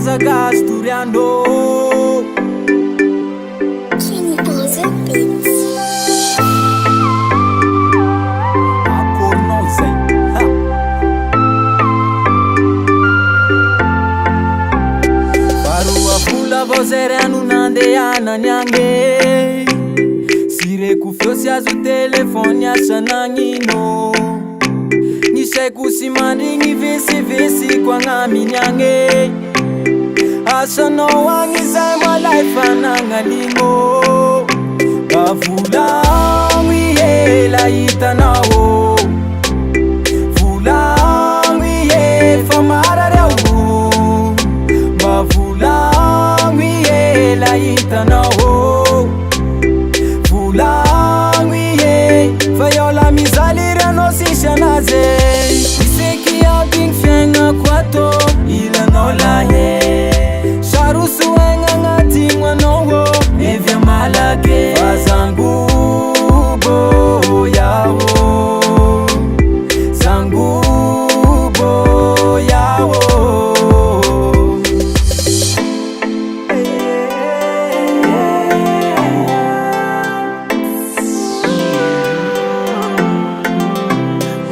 casa gastoriano. Kenny Bozza Beats. Acornao zay Faroa vola vao zay riano nandehanany agny. Sireko feo sy azo telefony asa nagnino. Ny saiko sy mandigny vesivesiko agnaminy agny. Asanao agny zay malay fanagnaligno. Mba volagno ihela hitanao. Volagno ihe fa marary aho. Mba volagno ihela hitanao. Volagno ihe fa iaho la mizaly rianao sisy anazy. Iseky aby gny fiaignako atô ilanao lahe. Saroso aigna agnatigno anao evy amalake. Zangubo yaho, zangubo yaho.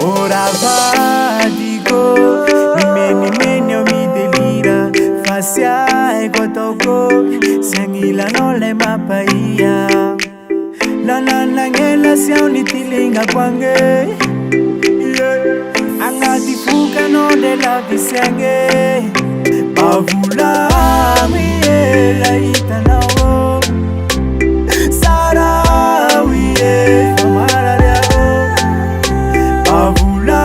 Ora vadigo, nimeni eu me delira. Facia ego togo, sangila no le mapaia. La ngela siauni tilinga kwange. Angati fuka no de la visange. Bavula miela itanao. Sarawiye famararia. Bavula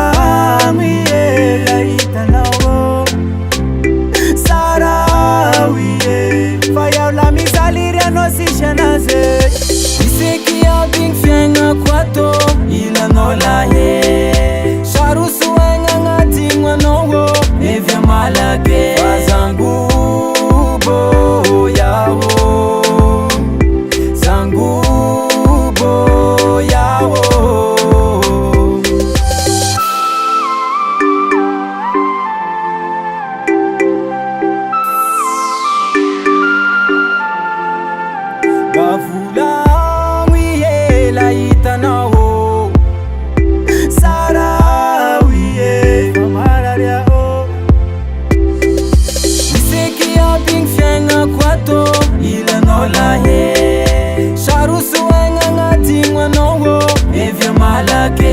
miela itanao. Sarawiye faya la misaliria no sishanaze. Iseky aby gny fiaignako atô ilanao lahe. Saroso aigna agnatigno anao evy amalake. Zangubo yaho, zangubo yaho. Mba volagno ihela hitanao. Sarawiye famarary aho. Iseky aby gny fiaignako atô ilanao lahe. Saroso aigna agnatigno anao evy amalake.